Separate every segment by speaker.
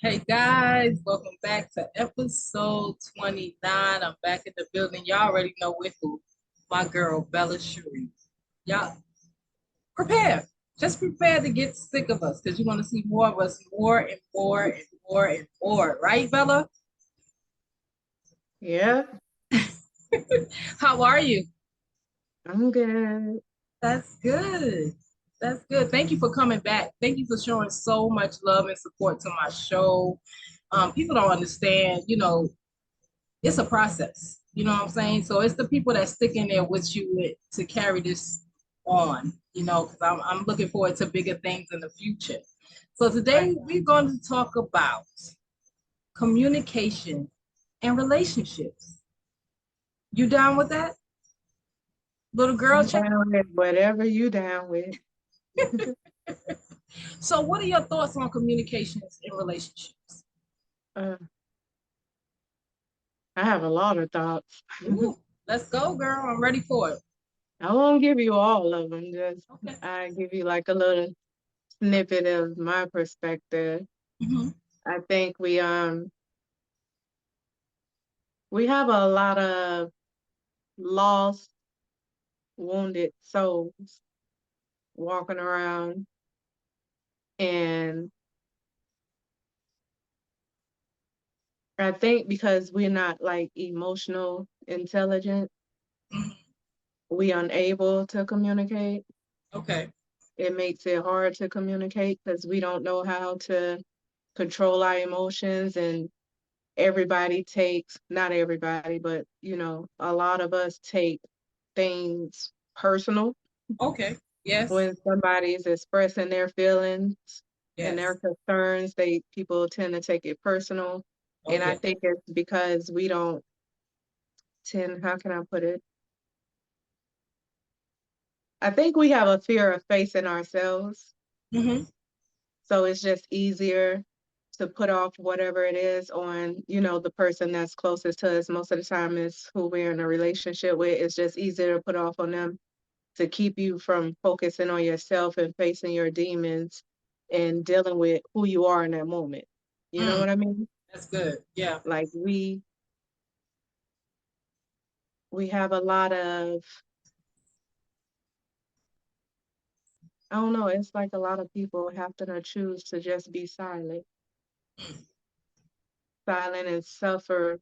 Speaker 1: Hey guys, welcome back to episode 29. I'm back in the building. Y'all already know with who. My girl Bella Cherie. Y'all prepare. Just prepare to get sick of us because you're gonna see more of us more and more and more and more. Right, Bella?
Speaker 2: Yeah,
Speaker 1: How are you?
Speaker 2: I'm good.
Speaker 1: That's good. That's good. Thank you for coming back. Thank you for showing so much love and support to my show. People don't understand, it's a process. You know what I'm saying? So it's the people that stick in there with you to carry this on, because I'm looking forward to bigger things in the future. So
Speaker 2: Right.
Speaker 1: today we're going to talk about communication and relationships. You down with that? Little girl,
Speaker 2: I'm
Speaker 1: check.
Speaker 2: down with whatever you down with.
Speaker 1: So what are your thoughts on communications in relationships?
Speaker 2: Uh, I have a lot of thoughts.
Speaker 1: Ooh, let's go, girl. I'm ready for it.
Speaker 2: I won't give you all of them, just
Speaker 1: Okay.
Speaker 2: I give you like a little snippet of my perspective.
Speaker 1: Mm-hmm.
Speaker 2: I think we have a lot of lost, wounded souls walking around, and I think because we're not like emotional intelligent, we unable to communicate.
Speaker 1: Okay.
Speaker 2: It makes it hard to communicate because we don't know how to control our emotions, and everybody takes, not everybody, but a lot of us take things personal
Speaker 1: Okay. Yes.
Speaker 2: when somebody is expressing their feelings and their
Speaker 1: Yes.
Speaker 2: concerns. People tend to take it personal,
Speaker 1: Oh
Speaker 2: and I
Speaker 1: yeah.
Speaker 2: think it's because we don't tend, how can I put it, I think we have a fear of facing ourselves.
Speaker 1: Mm-hmm.
Speaker 2: So it's just easier to put off whatever it is on, the person that's closest to us. Most of the time is who we're in a relationship with. It's just easier to put off on them to keep you from focusing on yourself and facing your demons and dealing with who you are in that moment. You know
Speaker 1: Mm,
Speaker 2: what I mean?
Speaker 1: that's good. Yeah.
Speaker 2: Like we have a lot of, I don't know, it's like a lot of people have to choose to just be silent and suffer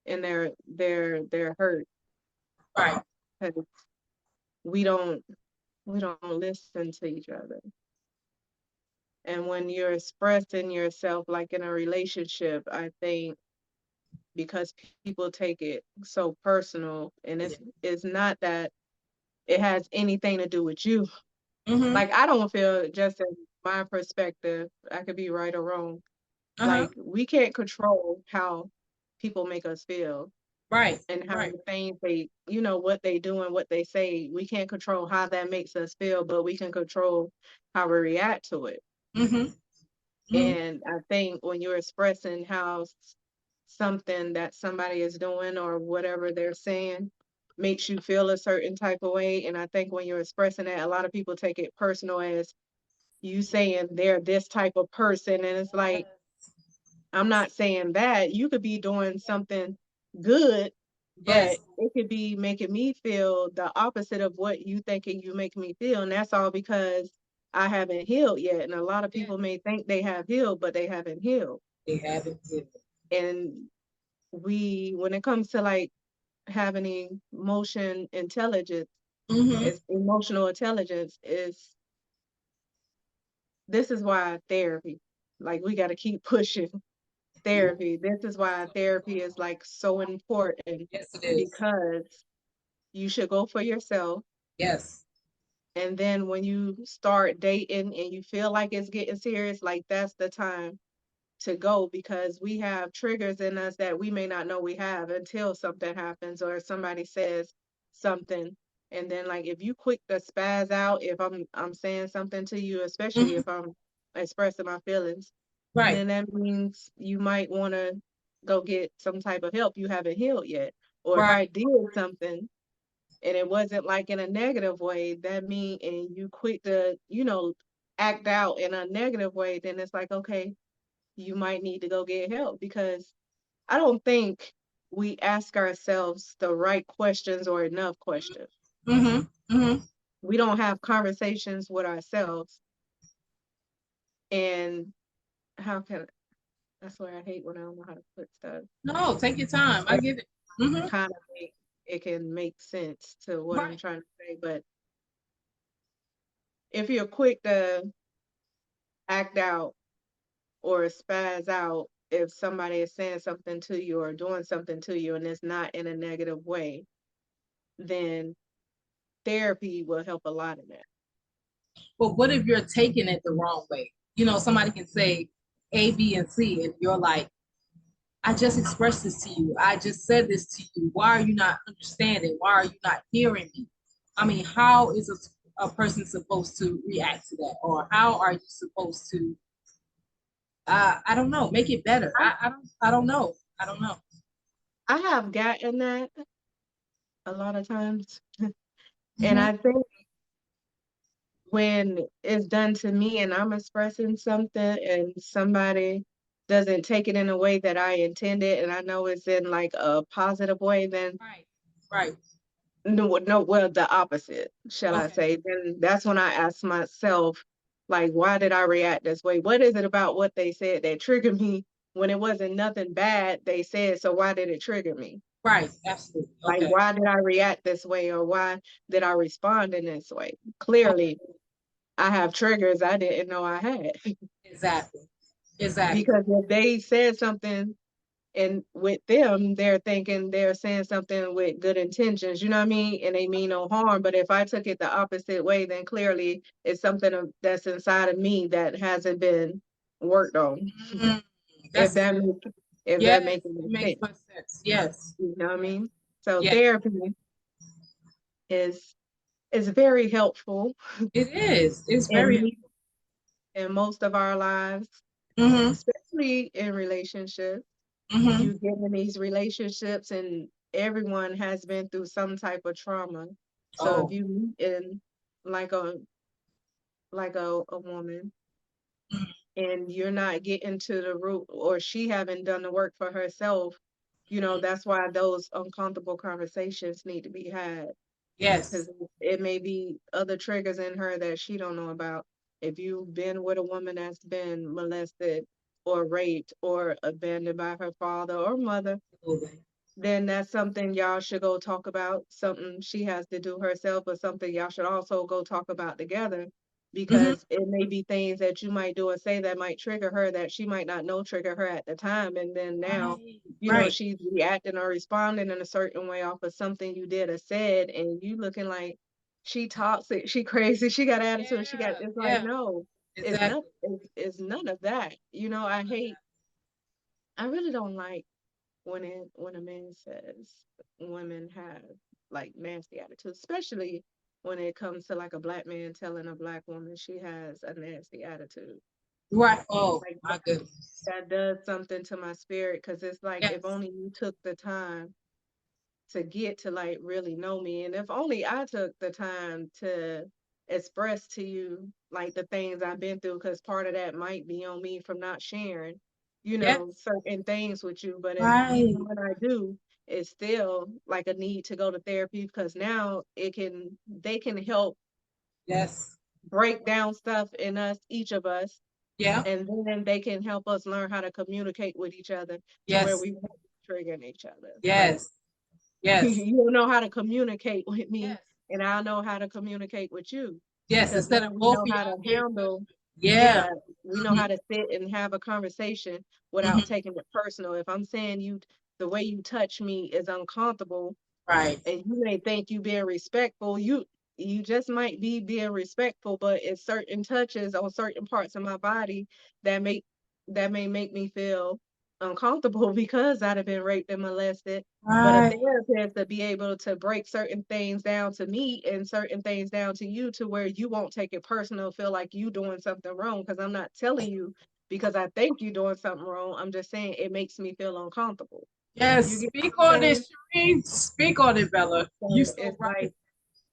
Speaker 2: in their hurt.
Speaker 1: Right.
Speaker 2: 'Cause we don't we don't listen to each other. And when you're expressing yourself like in a relationship, I think because people take it so personal, and
Speaker 1: Yeah.
Speaker 2: it's not that it has anything to do with you.
Speaker 1: Mm-hmm.
Speaker 2: Like I don't feel, just in my perspective, I could be right or wrong.
Speaker 1: Uh-huh.
Speaker 2: Like we can't control how people make us feel
Speaker 1: Right.
Speaker 2: and how
Speaker 1: Right.
Speaker 2: the things they, what they do and what they say. We can't control how that makes us feel, but we can control how we react to it.
Speaker 1: Mm-hmm. Mm-hmm.
Speaker 2: And I think when you're expressing how something that somebody is doing or whatever they're saying makes you feel a certain type of way, and I think when you're expressing that, a lot of people take it personal as you saying they're this type of person, and it's like, I'm not saying that. You could be doing something good, but
Speaker 1: Yes.
Speaker 2: it could be making me feel the opposite of what you thinking you make me feel. And that's all because I haven't healed yet. And a lot of
Speaker 1: Yeah.
Speaker 2: people may think they have healed, but they haven't healed.
Speaker 1: They haven't given.
Speaker 2: And when it comes to like having
Speaker 1: Mm-hmm.
Speaker 2: emotional intelligence is, this is why therapy, like we got to keep pushing therapy. This is why therapy is like so important,
Speaker 1: Yes, it is.
Speaker 2: because you should go for yourself.
Speaker 1: Yes.
Speaker 2: And then when you start dating and you feel like it's getting serious, like that's the time to go, because we have triggers in us that we may not know we have until something happens or somebody says something. And then like if you quick to spaz out, if I'm saying something to you, especially
Speaker 1: Mm-hmm.
Speaker 2: if I'm expressing my feelings,
Speaker 1: Right.
Speaker 2: then that means you might want to go get some type of help. You haven't healed yet. Or if
Speaker 1: Right.
Speaker 2: I did something and it wasn't like in a negative way, that mean, and you quick to, act out in a negative way, then it's like, okay, you might need to go get help, because I don't think we ask ourselves the right questions or enough questions.
Speaker 1: Mm-hmm. Mm-hmm.
Speaker 2: We don't have conversations with ourselves. And how can, that's why I hate when I don't know how to put stuff.
Speaker 1: No, take your time. I get it. Mm-hmm.
Speaker 2: Kind of make it can make sense to what I'm
Speaker 1: Right.
Speaker 2: trying to say. But if you're quick to act out or spaz out if somebody is saying something to you or doing something to you and it's not in a negative way, then therapy will help a lot in that.
Speaker 1: But what if you're taking it the wrong way? You know, somebody can say A, B, and C, and you're like, I just expressed this to you. I just said this to you. Why are you not understanding? Why are you not hearing me? I mean, how is a person supposed to react to that? Or how are you supposed to, I don't know, make it better? I don't know. I don't know.
Speaker 2: I have gotten that a lot of times. And
Speaker 1: Mm-hmm.
Speaker 2: I think when it's done to me and I'm expressing something and somebody doesn't take it in a way that I intended, and I know it's in like a positive way, then
Speaker 1: Right. Right.
Speaker 2: no, well, the opposite, shall I
Speaker 1: Okay.
Speaker 2: say, then that's when I ask myself, like, why did I react this way? What is it about what they said that triggered me when it wasn't nothing bad they said? So why did it trigger me?
Speaker 1: Right. Absolutely.
Speaker 2: Like,
Speaker 1: Okay.
Speaker 2: why did I react this way, or why did I respond in this way?
Speaker 1: Okay.
Speaker 2: Clearly, I have triggers I didn't know I had.
Speaker 1: Exactly. Exactly.
Speaker 2: Because if they said something and with them, they're thinking they're saying something with good intentions, you know what I mean? And they mean no harm. But if I took it the opposite way, then clearly it's something that's inside of me that hasn't been worked on.
Speaker 1: Mm,
Speaker 2: If
Speaker 1: that's
Speaker 2: that
Speaker 1: good.
Speaker 2: makes if that
Speaker 1: Yes,
Speaker 2: makes any
Speaker 1: it makes
Speaker 2: sense,
Speaker 1: much sense. Yes.
Speaker 2: you know what I
Speaker 1: Yes.
Speaker 2: mean? So
Speaker 1: Yes.
Speaker 2: therapy is is very helpful
Speaker 1: It is. It's very.
Speaker 2: in in most of our lives,
Speaker 1: Mm-hmm.
Speaker 2: especially in relationships.
Speaker 1: Mm-hmm.
Speaker 2: You get in these relationships and everyone has been through some type of trauma. So if
Speaker 1: Oh.
Speaker 2: you meet in like a woman
Speaker 1: Mhm.
Speaker 2: and you're not getting to the root, or she haven't done the work for herself, that's why those uncomfortable conversations need to be had,
Speaker 1: Yes.
Speaker 2: because it may be other triggers in her that she don't know about. If you've been with a woman that's been molested or raped or abandoned by her father or mother,
Speaker 1: Absolutely.
Speaker 2: then that's something y'all should go talk about, something she has to do herself, but something y'all should also go talk about together,
Speaker 1: Mm-hmm.
Speaker 2: because it may be things that you might do or say that might trigger her that she might not know trigger her at the time. And then now,
Speaker 1: Right. Right.
Speaker 2: she's reacting or responding in a certain way off of something you did or said, and you looking like she toxic, she crazy, she got attitude, she got,
Speaker 1: Yeah.
Speaker 2: it's like,
Speaker 1: Yeah.
Speaker 2: no, it's not,
Speaker 1: Exactly.
Speaker 2: it's none of that. I really don't like when a man says women have like nasty attitudes, especially when it comes to like a black man telling a black woman she has a nasty attitude.
Speaker 1: Right. Oh
Speaker 2: Like
Speaker 1: my goodness.
Speaker 2: that does something to my spirit, because it's like if
Speaker 1: Yes.
Speaker 2: only you took the time to get to like really know me, and if only I took the time to express to you like the things I've been through, because part of that might be on me from not sharing
Speaker 1: Yes.
Speaker 2: certain things with you. But if
Speaker 1: Right.
Speaker 2: even when I do, it's still like a need to go to therapy, because now they can help
Speaker 1: Yes.
Speaker 2: break down stuff in us, each of us,
Speaker 1: Yeah.
Speaker 2: and then they can help us learn how to communicate with each other to where
Speaker 1: Yes.
Speaker 2: we won't be triggering each other. Like
Speaker 1: Yes. Yes.
Speaker 2: you don't know how to communicate with me,
Speaker 1: Yes.
Speaker 2: and I know how to communicate with you,
Speaker 1: Yes.
Speaker 2: because
Speaker 1: Instead
Speaker 2: now
Speaker 1: of
Speaker 2: we
Speaker 1: both
Speaker 2: know
Speaker 1: of
Speaker 2: how
Speaker 1: y'all
Speaker 2: to
Speaker 1: being
Speaker 2: handle.
Speaker 1: judgmental. Yeah.
Speaker 2: Yeah, we know
Speaker 1: Hmm.
Speaker 2: how to sit and have a conversation without
Speaker 1: Hmm.
Speaker 2: taking it personal. If I'm saying you, the way you touch me is uncomfortable,
Speaker 1: Right.
Speaker 2: and you may think you being respectful, you just might be being respectful, but it's certain touches on certain parts of my body that make that may make me feel uncomfortable because I'd have been raped and molested. But a
Speaker 1: Right.
Speaker 2: therapist to be able to break certain things down to me and certain things down to you, to where you won't take it personal, feel like you doing something wrong, because I'm not telling you because I think you're doing something wrong. I'm just saying it makes me feel uncomfortable.
Speaker 1: Yes.
Speaker 2: You get
Speaker 1: Speak
Speaker 2: what I'm
Speaker 1: on it,
Speaker 2: saying?
Speaker 1: Shereen. Speak on it, Bella. You
Speaker 2: So
Speaker 1: so
Speaker 2: it's
Speaker 1: right.
Speaker 2: like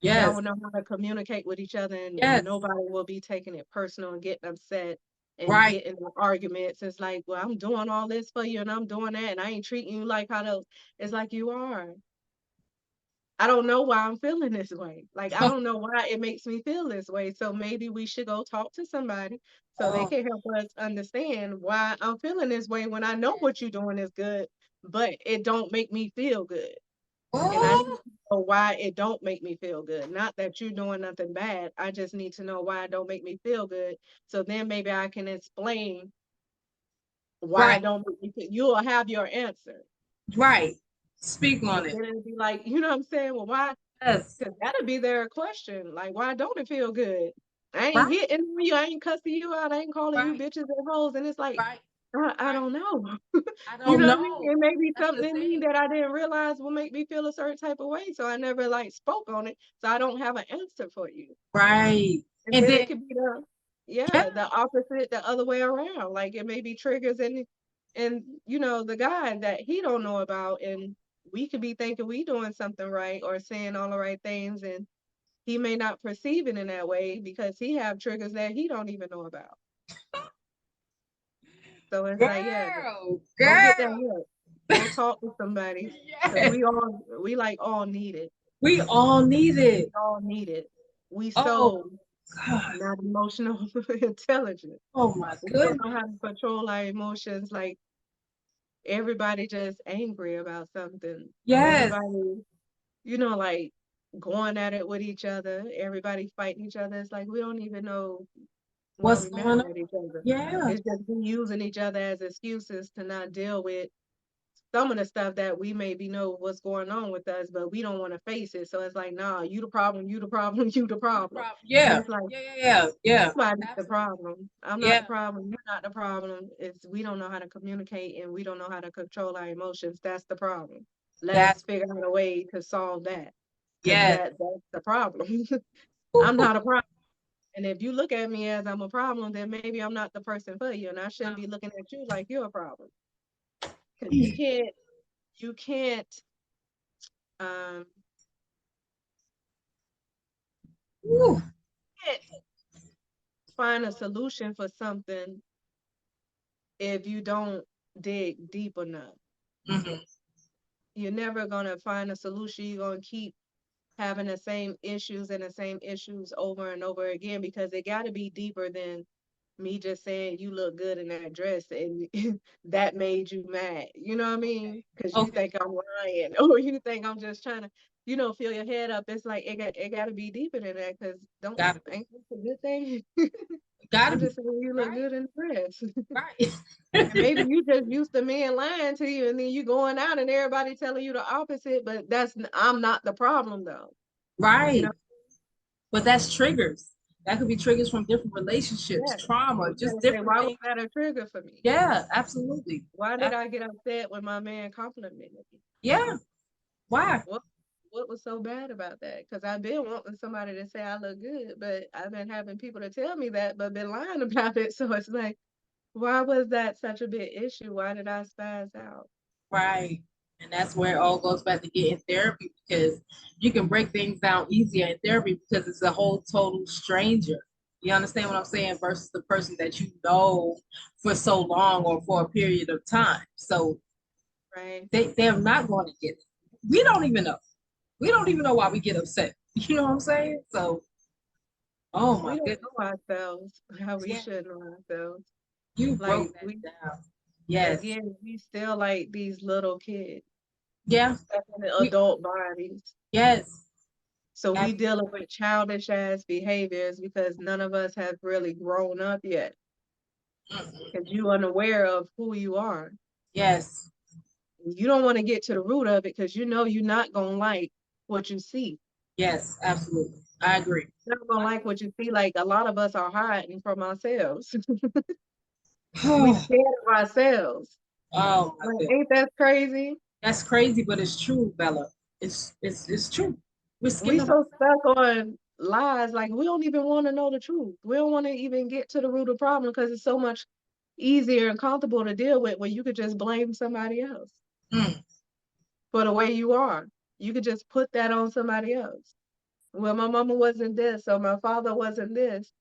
Speaker 2: y'all
Speaker 1: Yes.
Speaker 2: will know how to communicate with each other, and
Speaker 1: Yes.
Speaker 2: nobody will be taking it personal and getting upset and
Speaker 1: Right.
Speaker 2: get into arguments. It's like, well, I'm doing all this for you and I'm doing that and I ain't treating you like how to, it's like you are. I don't know why I'm feeling this way. Like, I don't know why it makes me feel this way. So maybe we should go talk to somebody so they
Speaker 1: Oh,
Speaker 2: can help us understand why I'm feeling this way when I know what you're doing is good, but it don't make me feel good. And I need
Speaker 1: oh,
Speaker 2: to know why it don't make me feel good. Not that you're doing nothing bad. I just need to know why it don't make me feel good. So then maybe I can explain why
Speaker 1: right,
Speaker 2: it don't make me feel. You'll have your answer.
Speaker 1: right. Speak
Speaker 2: But
Speaker 1: on it.
Speaker 2: then it'll be like, you know what I'm saying? Well, why?
Speaker 1: Yes.
Speaker 2: Because that'll be their question. Like, why don't it feel good? I ain't
Speaker 1: Right,
Speaker 2: hitting on you. I ain't cussing you out. I ain't calling you
Speaker 1: right,
Speaker 2: bitches and hoes. And it's like,
Speaker 1: right,
Speaker 2: I
Speaker 1: right.
Speaker 2: don't know.
Speaker 1: I
Speaker 2: You
Speaker 1: don't
Speaker 2: know what I mean?
Speaker 1: know.
Speaker 2: It may be
Speaker 1: That's the
Speaker 2: something in me
Speaker 1: thing.
Speaker 2: that I didn't realize will make me feel a certain type of way. So I never like spoke on it. So I don't have an answer for you.
Speaker 1: Right.
Speaker 2: And
Speaker 1: And
Speaker 2: then
Speaker 1: then,
Speaker 2: it could be the,
Speaker 1: yeah,
Speaker 2: yeah, the opposite, the other way around. Like it may be triggers and you know, the guy that he don't know about, and we could be thinking we doing something right or saying all the right things, and he may not perceive it in that way because he have triggers that he don't even know about. So it's like, yeah,
Speaker 1: girl,
Speaker 2: go get that
Speaker 1: girl.
Speaker 2: help. Go talk to somebody because
Speaker 1: Yes.
Speaker 2: we like all need it.
Speaker 1: We all need
Speaker 2: We
Speaker 1: it.
Speaker 2: all need it. We
Speaker 1: Oh,
Speaker 2: so
Speaker 1: God.
Speaker 2: not emotional intelligent.
Speaker 1: Oh, my
Speaker 2: We don't know
Speaker 1: goodness.
Speaker 2: how to control our emotions. Like everybody just angry about something.
Speaker 1: Yes.
Speaker 2: Everybody, you know, like going at it with each other. Everybody fighting each other. It's like we don't even know why
Speaker 1: What's
Speaker 2: we mad
Speaker 1: going on?
Speaker 2: at each other.
Speaker 1: Yeah.
Speaker 2: It's just we using each other as excuses to not deal with some of the stuff that we maybe know what's going on with us, but we don't want to face it. So it's like, nah, you the problem, you the problem, you the
Speaker 1: You the
Speaker 2: problem.
Speaker 1: problem.
Speaker 2: And
Speaker 1: Yeah.
Speaker 2: it's like,
Speaker 1: Yeah, yeah, yeah. Yeah.
Speaker 2: nobody's the
Speaker 1: Absolutely.
Speaker 2: problem. I'm not the
Speaker 1: Yeah.
Speaker 2: problem. You're not the problem. It's we don't know how to communicate and we don't know how to control our emotions. That's the problem. Let's
Speaker 1: That's
Speaker 2: figure out a way to solve that. Because
Speaker 1: yes.
Speaker 2: that's the problem. I'm
Speaker 1: Ooh.
Speaker 2: not a problem. And if you look at me as I'm a problem, then maybe I'm not the person for you. And I shouldn't be looking at you like you're a problem. Because you can't um
Speaker 1: Ooh.
Speaker 2: can't find a solution for something if you don't dig deep enough.
Speaker 1: Mhm.
Speaker 2: You're never gonna find a solution. You're gonna keep having the same issues and the same issues over and over again because it got to be deeper than me just saying you look good in that dress and that made you mad. You know what I mean? Because you
Speaker 1: Okay.
Speaker 2: think I'm lying or you think I'm just trying to, fill your head up. It's like it got to be deeper than that because don't
Speaker 1: Gotta be.
Speaker 2: ain't this a good thing?
Speaker 1: Gotta
Speaker 2: I'm
Speaker 1: be.
Speaker 2: just saying you look
Speaker 1: Right.
Speaker 2: good in the dress.
Speaker 1: Right.
Speaker 2: And maybe you just used to men lying to you and then you going out and everybody telling you the opposite, but I'm not the problem though. You know,
Speaker 1: Right. But that's triggers. That could be triggers from different relationships,
Speaker 2: yeah.
Speaker 1: trauma,
Speaker 2: You
Speaker 1: just
Speaker 2: gotta say,
Speaker 1: different
Speaker 2: why was
Speaker 1: things.
Speaker 2: that a trigger for me?
Speaker 1: Yeah, absolutely.
Speaker 2: Why did
Speaker 1: Ab-
Speaker 2: I get upset when my man complimented me?
Speaker 1: yeah. Why?
Speaker 2: What what was so bad about that? Because I've been wanting somebody to say I look good, but I've been having people to tell me that, but been lying about it. So it's like, why was that such a big issue? Why did I spaz out?
Speaker 1: Right. And that's where it all goes back to getting therapy because you can break things down easier in therapy because it's a whole total stranger. You understand what I'm saying? Versus the person that you know for so long or for a period of time. So
Speaker 2: Right?
Speaker 1: they're not going to get it. We don't even know. We don't even know why we get upset. You know what I'm saying? So, oh
Speaker 2: We
Speaker 1: my
Speaker 2: don't
Speaker 1: goodness.
Speaker 2: know ourselves how we
Speaker 1: Yeah,
Speaker 2: should know ourselves.
Speaker 1: you
Speaker 2: Like
Speaker 1: broke that
Speaker 2: we
Speaker 1: down. Yes.
Speaker 2: again, we still like these little kids
Speaker 1: Yeah.
Speaker 2: stuck in the
Speaker 1: We
Speaker 2: adult bodies.
Speaker 1: yes.
Speaker 2: So we dealing
Speaker 1: Absolutely.
Speaker 2: with childish ass behaviors because none of us have really grown up yet. Because
Speaker 1: Mm-mm.
Speaker 2: you unaware of who you are.
Speaker 1: Yes.
Speaker 2: You don't want to get to the root of it because you know you're not gonna like what you see.
Speaker 1: Yes, absolutely. I agree.
Speaker 2: You're not gonna like what you see. Like a lot of us are hiding from ourselves. We
Speaker 1: Oh,
Speaker 2: scared of ourselves.
Speaker 1: oh my
Speaker 2: Like,
Speaker 1: goodness.
Speaker 2: ain't that crazy?
Speaker 1: That's crazy, but it's true, Bella. It's true. We're
Speaker 2: We
Speaker 1: scared of
Speaker 2: so
Speaker 1: ourselves.
Speaker 2: stuck on lies, like we don't even want to know the truth. We don't want to even get to the root of the problem because it's so much easier and comfortable to deal with when you could just blame somebody else
Speaker 1: Mm,
Speaker 2: for the way you are. You could just put that on somebody else. Well, my mama wasn't this, or my father wasn't this.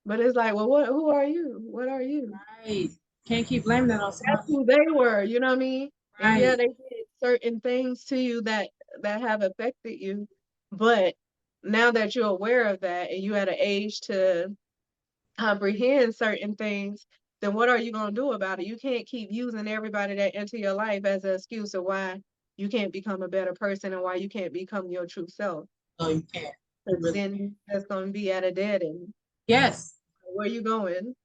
Speaker 2: But it's like, well, who are you? What are you?
Speaker 1: Right. Can't keep blaming that on
Speaker 2: That's
Speaker 1: somebody.
Speaker 2: who they were, you know what I mean? And yeah,
Speaker 1: Right.
Speaker 2: they did certain things to you that have affected you. But now that you're aware of that and you at an age to comprehend certain things, then what are you gonna do about it? You can't keep using everybody that enter your life as an excuse of why you can't become a better person and why you can't become your true self.
Speaker 1: No, you can't. You
Speaker 2: Because
Speaker 1: really.
Speaker 2: then that's gonna be at a dead end.
Speaker 1: Yes.
Speaker 2: Where you going?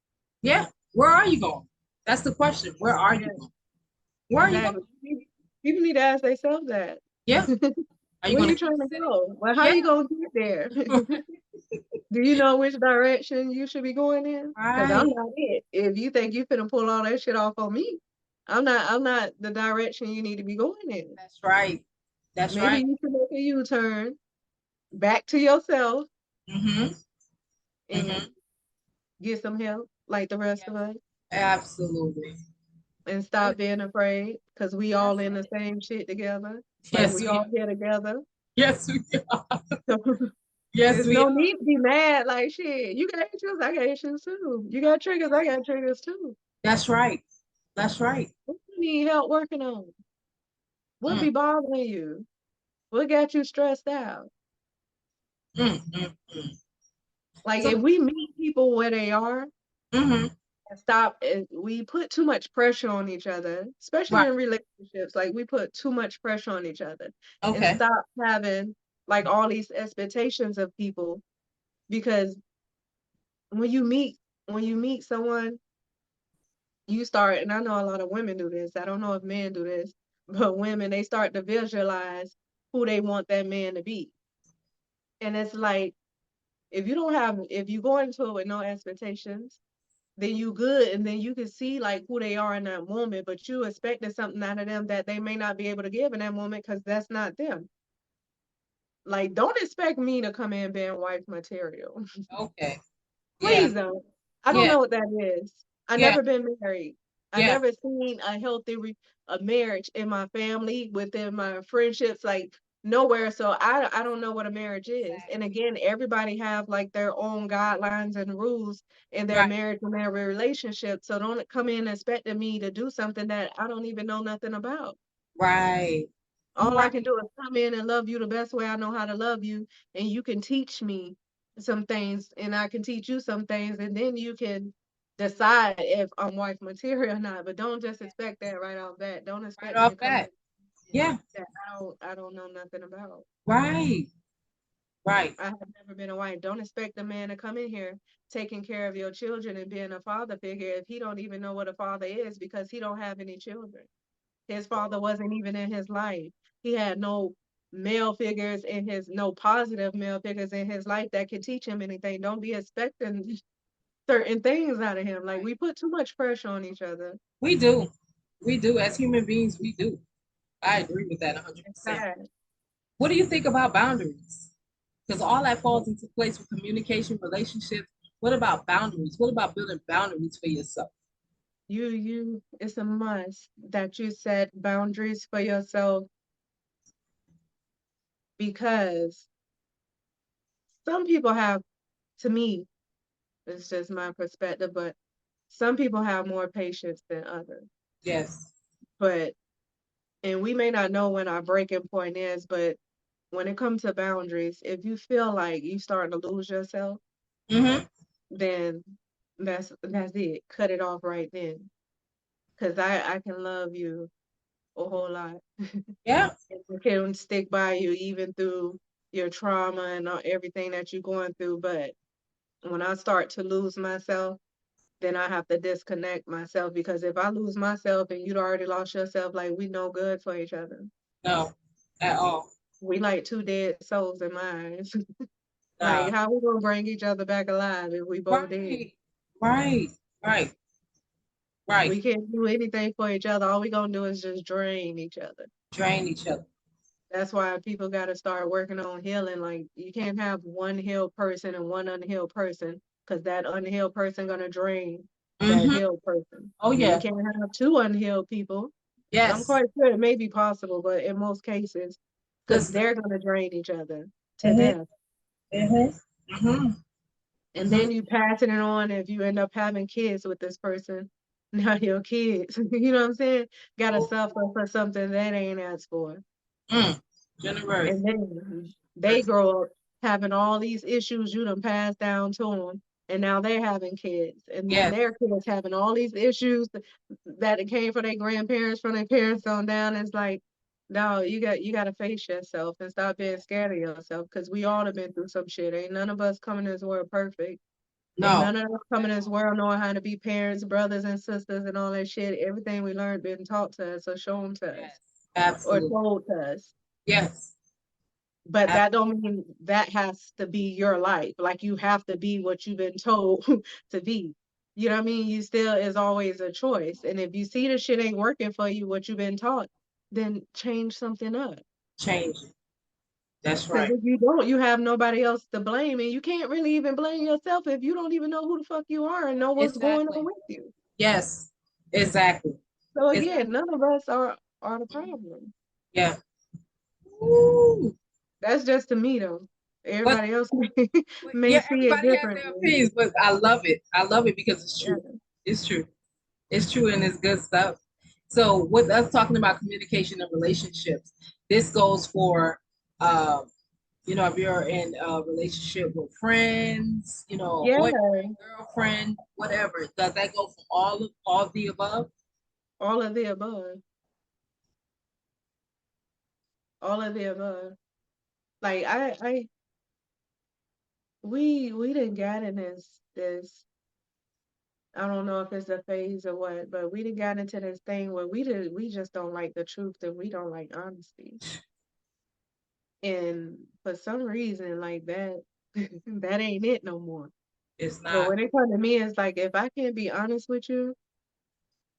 Speaker 1: Yeah. Where are you going? That's the question. Where are you
Speaker 2: Yeah,
Speaker 1: going? Where are you going?
Speaker 2: exactly. People need to ask themselves that.
Speaker 1: Yeah. Are you
Speaker 2: Where
Speaker 1: going to
Speaker 2: you
Speaker 1: keep
Speaker 2: trying to
Speaker 1: sitting?
Speaker 2: go? Well, how
Speaker 1: Yeah.
Speaker 2: you gonna get there? Do you know which direction you should be going in? Because I'm
Speaker 1: Right.
Speaker 2: not it. If you think you finna pull all that shit off on me, I'm not the direction you need to be going in.
Speaker 1: That's right. That's
Speaker 2: Maybe
Speaker 1: right.
Speaker 2: you should make a U-turn back to yourself
Speaker 1: Mm-hmm. Mm-hmm.
Speaker 2: and get some help like the rest of
Speaker 1: Yes.
Speaker 2: us
Speaker 1: Absolutely.
Speaker 2: and stop being afraid because we all
Speaker 1: That's
Speaker 2: in the
Speaker 1: it.
Speaker 2: same shit together. Like
Speaker 1: Yes,
Speaker 2: we
Speaker 1: we
Speaker 2: all
Speaker 1: are.
Speaker 2: here together.
Speaker 1: Yes, we are. Yes,
Speaker 2: There's
Speaker 1: we
Speaker 2: no
Speaker 1: are.
Speaker 2: need to be mad like shit. You got issues, I got issues too. You got triggers, I got triggers too.
Speaker 1: That's right. That's right.
Speaker 2: What you need help working on? What
Speaker 1: Mm,
Speaker 2: be bothering you? What got you stressed out?
Speaker 1: mm.
Speaker 2: Like if
Speaker 1: So,
Speaker 2: we meet people where they are
Speaker 1: mm-hmm.
Speaker 2: and stop and we put too much pressure on each other, especially
Speaker 1: Right.
Speaker 2: in relationships, like we put too much pressure on each other and
Speaker 1: Okay.
Speaker 2: stop having like all these expectations of people because when you meet when you meet someone you start, and I know a lot of women do this. I don't know if men do this, but women, they start to visualize who they want that man to be. And it's like, if you go into it with no expectations, then you good. And then you can see like who they are in that moment, but you expected something out of them that they may not be able to give in that moment because that's not them. Like, don't expect me to come in being wife material.
Speaker 1: Okay. Yeah.
Speaker 2: Please don't. I don't
Speaker 1: Yeah.
Speaker 2: know what that is. I
Speaker 1: Yeah.
Speaker 2: never been married. I
Speaker 1: Yeah.
Speaker 2: never seen a healthy a marriage in my family, within my friendships, like nowhere. So I don't know what a marriage is. And
Speaker 1: Exactly.
Speaker 2: again, everybody have like their own guidelines and rules in their
Speaker 1: Right.
Speaker 2: marriage and their relationship. So don't come in expecting me to do something that I don't even know nothing about.
Speaker 1: Right. You
Speaker 2: All I can
Speaker 1: right.
Speaker 2: do is come in and love you the best way I know how to love you, and you can teach me some things, and I can teach you some things, and then you can decide if I'm wife material or not. But don't just expect that right off bat. Don't
Speaker 1: Right
Speaker 2: expect me to
Speaker 1: off
Speaker 2: come in
Speaker 1: bat. Yeah.
Speaker 2: that I don't know nothing about.
Speaker 1: Right. Right.
Speaker 2: I have never been a wife. Don't expect a man to come in here taking care of your children and being a father figure if he don't even know what a father is because he don't have any children. His father wasn't even in his life. He had no positive male figures in his life that could teach him anything. Don't be expecting certain things out of him. Like
Speaker 1: Right.
Speaker 2: we put too much pressure on each other.
Speaker 1: We do. We do. As human beings, we do. I agree with that
Speaker 2: It's
Speaker 1: 100%.
Speaker 2: sad.
Speaker 1: What do you think about boundaries? Because all that falls into place with communication, relationships. What about boundaries? What about building boundaries for yourself?
Speaker 2: It's a must that you set boundaries for yourself because some people have, to me, it's just my perspective, but some people have more patience than others.
Speaker 1: Yes.
Speaker 2: But and we may not know when our breaking point is, but when it comes to boundaries, if you feel like you starting to lose yourself,
Speaker 1: Mm-hmm.
Speaker 2: then that's it. Cut it off right then. Cause I can love you a whole lot.
Speaker 1: Yeah.
Speaker 2: And I can stick by you even through your trauma and everything that you're going through. But when I start to lose myself, then I have to disconnect myself because if I lose myself and you'd already lost yourself, like we no good for each other.
Speaker 1: No. At all.
Speaker 2: We like two dead souls in my eyes. Like,
Speaker 1: No.
Speaker 2: how we gonna bring each other back alive if we both dead?
Speaker 1: Right. Right. Right. Right.
Speaker 2: We can't do anything for each other. All we gonna do is just drain each other.
Speaker 1: Drain each other.
Speaker 2: That's why people gotta start working on healing. Like, you can't have one healed person and one unhealed person, because that unhealed person gonna drain that
Speaker 1: Mm-hmm.
Speaker 2: healed person.
Speaker 1: Oh
Speaker 2: And you
Speaker 1: yeah.
Speaker 2: can't have two unhealed people. I'm
Speaker 1: Yes.
Speaker 2: quite sure it may be possible, but in most cases, because
Speaker 1: Because
Speaker 2: they're gonna drain each other to
Speaker 1: mm-hmm.
Speaker 2: death.
Speaker 1: Mm-hmm. Mm-hmm.
Speaker 2: And then you passing it on if you end up having kids with this person. Now your kids, you know what I'm saying? Gotta suffer for something they ain't asked for.
Speaker 1: Generous.
Speaker 2: And then they grow up having all these issues you done passed down to them. And now they're having kids. And then
Speaker 1: Yes.
Speaker 2: their kids having all these issues that it came from their grandparents, from their parents on down. It's like, no, you got to face yourself and stop being scared of yourself, because we all have been through some shit. Ain't none of us coming to this world perfect. Ain't
Speaker 1: No.
Speaker 2: none of us coming to this world knowing how to be parents, brothers and sisters and all that shit. Everything we learned been taught to us or shown to us
Speaker 1: Yes.
Speaker 2: or
Speaker 1: Absolutely.
Speaker 2: told to us.
Speaker 1: Yes.
Speaker 2: But
Speaker 1: Ab-
Speaker 2: that don't mean that has to be your life. Like you have to be what you've been told to be. You know what I mean? You still is always a choice. And if you see the shit ain't working for you, what you've been taught, then change something up.
Speaker 1: Change it. That's
Speaker 2: Because
Speaker 1: right.
Speaker 2: if you don't, you have nobody else to blame. And you can't really even blame yourself if you don't even know who the fuck you are and know what's going on
Speaker 1: Exactly.
Speaker 2: with you.
Speaker 1: Yes. Exactly.
Speaker 2: So again,
Speaker 1: Exactly.
Speaker 2: none of us are the problem.
Speaker 1: Yeah. Ooh.
Speaker 2: That's just to me though.
Speaker 1: But,
Speaker 2: Everybody else
Speaker 1: but
Speaker 2: may
Speaker 1: yeah,
Speaker 2: see it
Speaker 1: everybody has their
Speaker 2: differently.
Speaker 1: opinions, but I love it. I love it because it's
Speaker 2: Yeah.
Speaker 1: true. It's true. It's true and it's good stuff. So with us talking about communication and relationships, this goes for if you're in a relationship with friends,
Speaker 2: Yeah.
Speaker 1: boyfriend, girlfriend, whatever. Does that go for all of the above?
Speaker 2: All of the above. All of the above. Like we didn't got in this I don't know if it's a phase or what, but we didn't got into this thing where we just don't like the truth and we don't like honesty. And for some reason like that that ain't it no more.
Speaker 1: It's
Speaker 2: But
Speaker 1: not.
Speaker 2: when it comes to me, it's like if I can't be honest with you,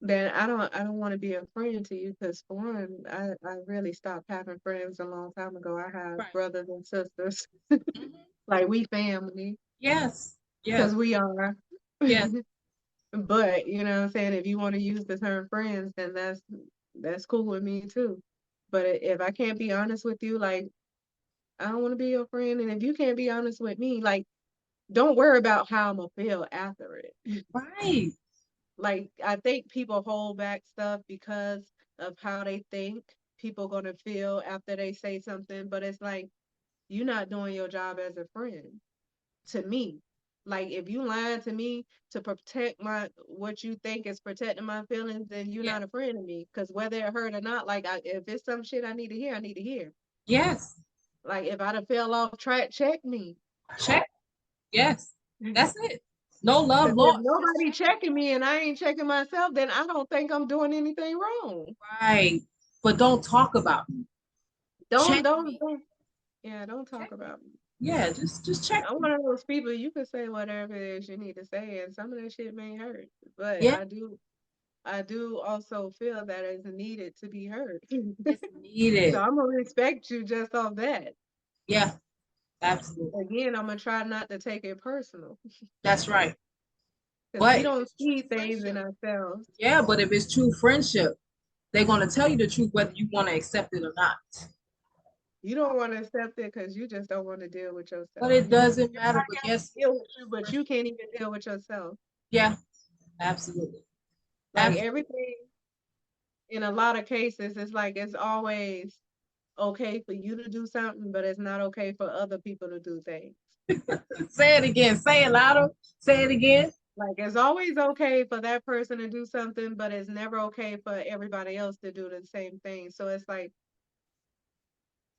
Speaker 2: then I don't want to be a friend to you, because for one, I really stopped having friends a long time ago. I have
Speaker 1: Right.
Speaker 2: brothers and sisters.
Speaker 1: Mhm.
Speaker 2: Like we family,
Speaker 1: Yes. Yes.
Speaker 2: because we are.
Speaker 1: Yes.
Speaker 2: But you know what I'm saying, if you want to use the term friends, then that's cool with me too. But if I can't be honest with you, like I don't want to be your friend. And if you can't be honest with me, like don't worry about how I'm gonna feel after it.
Speaker 1: Right.
Speaker 2: Like I think people hold back stuff because of how they think people gonna feel after they say something, but it's like you're not doing your job as a friend to me. Like if you lying to me to protect my what you think is protecting my feelings, then you're
Speaker 1: Yeah.
Speaker 2: not a friend of me. Because whether it hurt or not, like if it's some shit I need to hear, I need to hear.
Speaker 1: Yes.
Speaker 2: Like if I'd have fell off track, check me.
Speaker 1: Check. Yes. That's it. No love
Speaker 2: Because if
Speaker 1: lost. Just
Speaker 2: nobody
Speaker 1: check.
Speaker 2: checking me and I ain't checking myself, then I don't think I'm doing anything wrong.
Speaker 1: Right. But don't talk about me.
Speaker 2: Don't
Speaker 1: Check
Speaker 2: don't
Speaker 1: me.
Speaker 2: don't yeah, don't
Speaker 1: Check
Speaker 2: talk
Speaker 1: me.
Speaker 2: about me.
Speaker 1: Yeah, just check
Speaker 2: I'm
Speaker 1: me.
Speaker 2: one of those people you can say whatever it is you need to say, and some of that shit may hurt. But
Speaker 1: Yeah,
Speaker 2: I do also feel that it's needed to be heard.
Speaker 1: it's
Speaker 2: So
Speaker 1: needed.
Speaker 2: I'm gonna respect you just off that.
Speaker 1: Yeah, absolutely.
Speaker 2: Again, I'm gonna try not to take it personal,
Speaker 1: That's right.
Speaker 2: because we
Speaker 1: But if
Speaker 2: don't
Speaker 1: it's true
Speaker 2: see things in
Speaker 1: friendship,
Speaker 2: ourselves.
Speaker 1: yeah, but if it's true friendship, they're gonna tell you the truth whether you want to accept it or not.
Speaker 2: You don't want to accept it because you just don't want to deal with
Speaker 1: But
Speaker 2: yourself.
Speaker 1: it doesn't matter.
Speaker 2: Everybody
Speaker 1: But
Speaker 2: else
Speaker 1: guess
Speaker 2: can deal with you, but you can't even deal with yourself.
Speaker 1: yeah, absolutely.
Speaker 2: Like
Speaker 1: Absolutely.
Speaker 2: everything, in a lot of cases, it's like it's always okay for you to do something, but it's not okay for other people to do things.
Speaker 1: Say it again. Say it louder. Say it again.
Speaker 2: Like it's always okay for that person to do something, but it's never okay for everybody else to do the same thing. So it's like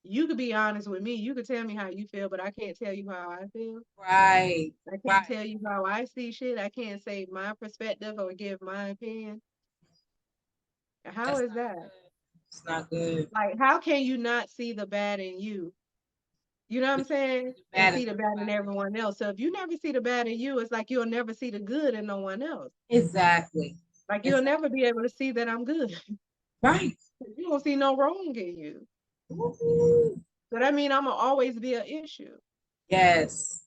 Speaker 2: you could be honest with me. You could tell me how you feel, but I can't tell you how I feel.
Speaker 1: Right.
Speaker 2: I can't
Speaker 1: Right.
Speaker 2: tell you how I see shit. I can't say my perspective or give my opinion. How
Speaker 1: That's
Speaker 2: is
Speaker 1: not
Speaker 2: that?
Speaker 1: good. It's not good.
Speaker 2: Like, how can you not see the bad in you? You know what I'm
Speaker 1: But you
Speaker 2: saying?
Speaker 1: see the
Speaker 2: And
Speaker 1: bad in
Speaker 2: see the bad in
Speaker 1: everybody else.
Speaker 2: everyone else. So if you never see the bad in you, it's like you'll never see the good in no one else.
Speaker 1: Exactly.
Speaker 2: Like you'll
Speaker 1: Exactly.
Speaker 2: never be able to see that I'm good.
Speaker 1: Right.
Speaker 2: You don't see no wrong in you.
Speaker 1: Ooh.
Speaker 2: So that mean I'ma always be an issue.
Speaker 1: Yes.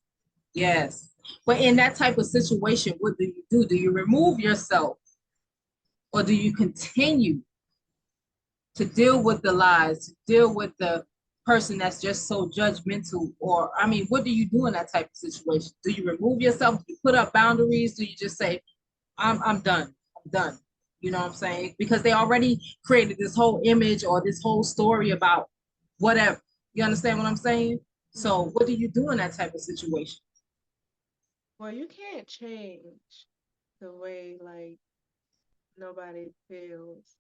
Speaker 1: Yes. But in that type of situation, what do you do? Do you remove yourself or do you continue to deal with the lies, to deal with the person that's just so judgmental? Or, I mean, what do you do in that type of situation? Do you remove yourself? Do you put up boundaries? Do you just say, I'm done. I'm done. You know what I'm saying? Because they already created this whole image or this whole story about whatever. You understand what I'm saying? So
Speaker 2: Mhm.
Speaker 1: what do you do in that type of situation?
Speaker 2: Well, you can't change the way like nobody feels.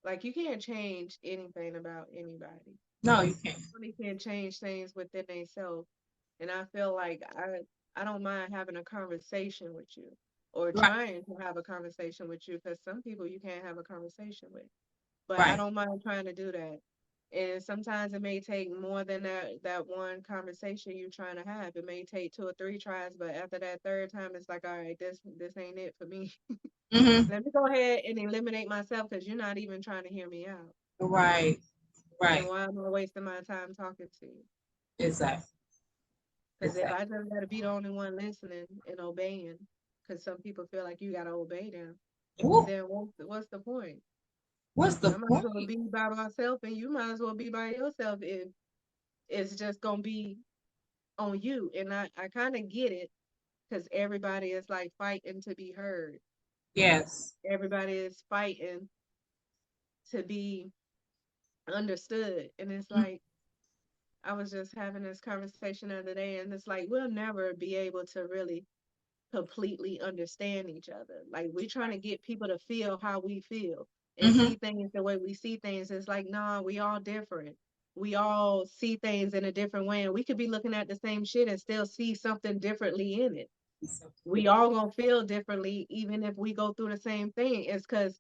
Speaker 2: Like you can't change anything about anybody.
Speaker 1: No, you can't.
Speaker 2: Only can change things within themselves. And I feel like I don't mind having a conversation with you or
Speaker 1: Right,
Speaker 2: trying to have a conversation with you because some people you can't have a conversation with. But I
Speaker 1: right.
Speaker 2: don't mind trying to do that. And sometimes it may take more than that one conversation you're trying to have. It may take two or three tries, but after that third time, it's like, all right, this ain't it for me.
Speaker 1: Mm-hmm.
Speaker 2: Let me go ahead and eliminate myself because you're not even trying to hear me out.
Speaker 1: Right,
Speaker 2: And
Speaker 1: right.
Speaker 2: why am I wasting my time talking to you?
Speaker 1: Exactly.
Speaker 2: Because if
Speaker 1: Exactly.
Speaker 2: I just gotta be the only one listening and obeying, because some people feel like you gotta obey them,
Speaker 1: Ooh,
Speaker 2: then what's the point?
Speaker 1: what's the
Speaker 2: I might as
Speaker 1: point?
Speaker 2: well be by myself, and you might as well be by yourself if it's just gonna be on you. And I kind of get it, because everybody is like fighting to be heard.
Speaker 1: Yes.
Speaker 2: Everybody is fighting to be understood, and it's
Speaker 1: Mm,
Speaker 2: like I was just having this conversation the other day, and it's like we'll never be able to really completely understand each other. Like we're trying to get people to feel how we feel and
Speaker 1: mm-hmm.
Speaker 2: see things the way we see things. It's like, nah, we all different. We all see things in a different way. And we could be looking at the same shit and still see something differently in it. We all gonna feel differently, even if we go through the same thing. It's because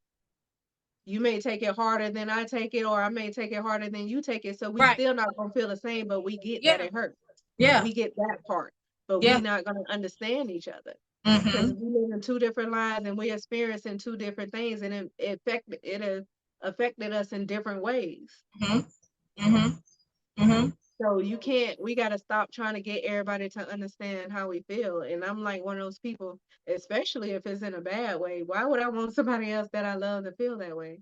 Speaker 2: you may take it harder than I take it, or I may take it harder than you take it. So we
Speaker 1: Right.
Speaker 2: still not gonna feel the same, but we get that
Speaker 1: Yeah.
Speaker 2: it hurts.
Speaker 1: Yeah.
Speaker 2: We get that part, but we
Speaker 1: Yeah.
Speaker 2: not gonna understand each other because
Speaker 1: Mm-hmm.
Speaker 2: we live in two different lives and we experiencing two different things, and it affected us in different ways.
Speaker 1: Mm-hmm. Mm-hmm. Mm-hmm.
Speaker 2: So you can't. We got to stop trying to get everybody to understand how we feel. And I'm like one of those people, especially if it's in a bad way. Why would I want somebody else that I love to feel that way?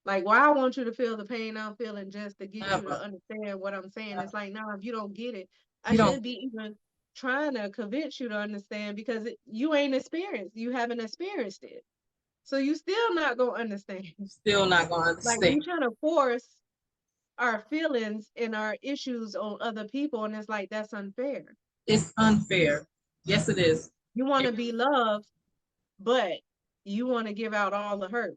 Speaker 2: Like, why I want you to feel the pain I'm feeling just to get you to
Speaker 1: Never.
Speaker 2: understand what I'm saying. It's
Speaker 1: Never.
Speaker 2: like, no, if you don't get it, I
Speaker 1: You don't.
Speaker 2: shouldn't be even trying to convince you to understand because you ain't experienced. You haven't experienced it. So you still not gonna understand.
Speaker 1: Still not gonna
Speaker 2: Like
Speaker 1: understand.
Speaker 2: we trying to force our feelings and our issues on other people, and it's like that's unfair.
Speaker 1: It's unfair. Yes, it is.
Speaker 2: You want
Speaker 1: It
Speaker 2: to be
Speaker 1: really.
Speaker 2: loved, but you want to give out all the hurt,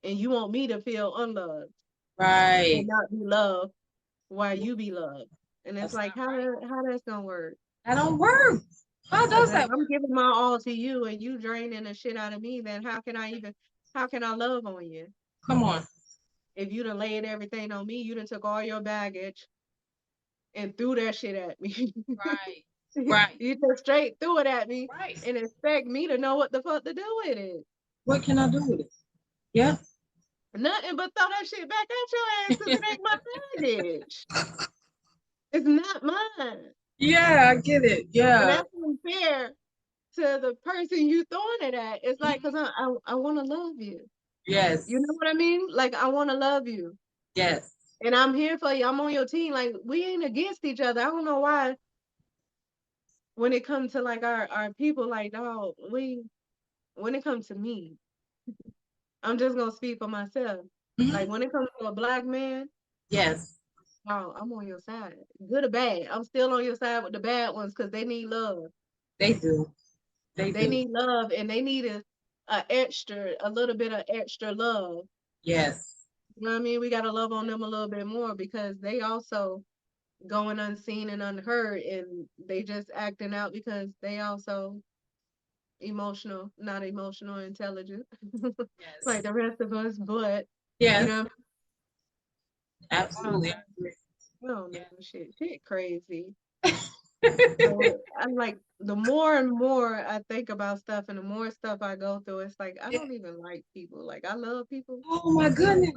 Speaker 2: and you want me to feel unloved and
Speaker 1: Right.
Speaker 2: not be loved while you be loved. And it's
Speaker 1: That's
Speaker 2: like
Speaker 1: not right.
Speaker 2: how that's gonna work?
Speaker 1: That don't work. How
Speaker 2: Because
Speaker 1: does
Speaker 2: if
Speaker 1: that
Speaker 2: I'm
Speaker 1: work?
Speaker 2: giving my all to you and you draining the shit out of me, then how can I love on you?
Speaker 1: Come on.
Speaker 2: If you done laid everything on me, you done took all your baggage and threw that shit at me.
Speaker 1: Right. Right.
Speaker 2: You just straight threw it at me
Speaker 1: Right.
Speaker 2: and expect me to know what the fuck to do with it.
Speaker 1: What can I do with it? Yeah.
Speaker 2: Nothing but throw that shit back at your ass because it ain't my baggage. It's not mine.
Speaker 1: Yeah, I get it.
Speaker 2: And
Speaker 1: Yeah.
Speaker 2: that's unfair to the person you throwing it at. It's like,
Speaker 1: Mhm.
Speaker 2: cause I want to love you. You know
Speaker 1: Yes.
Speaker 2: what I mean? Like I want to love you,
Speaker 1: Yes.
Speaker 2: and I'm here for you. I'm on your team. Like we ain't against each other. I don't know why when it comes to like our people, like dog, we when it comes to me, I'm just gonna speak for myself. Like
Speaker 1: Mhm.
Speaker 2: when it comes to a black man,
Speaker 1: Yes.
Speaker 2: oh, I'm on your side, good or bad. I'm still on your side with the bad ones because they need love.
Speaker 1: They do. They
Speaker 2: They
Speaker 1: do.
Speaker 2: need love, and they need a little bit of extra love.
Speaker 1: Yes.
Speaker 2: You know what I mean? We gotta love on them a little bit more because they also going unseen and unheard, and they just acting out because they also emotional, not emotional, intelligent, like
Speaker 1: Yes.
Speaker 2: the rest of us. But you
Speaker 1: Yes.
Speaker 2: know, I don't
Speaker 1: Absolutely. I
Speaker 2: know.
Speaker 1: agree.
Speaker 2: I don't know.
Speaker 1: Yeah.
Speaker 2: Shit crazy. So I'm like, the more and more I think about stuff, and the more stuff I go through, it's like I
Speaker 1: Yeah.
Speaker 2: don't even like people. Like I love people,
Speaker 1: Oh my
Speaker 2: but
Speaker 1: goodness.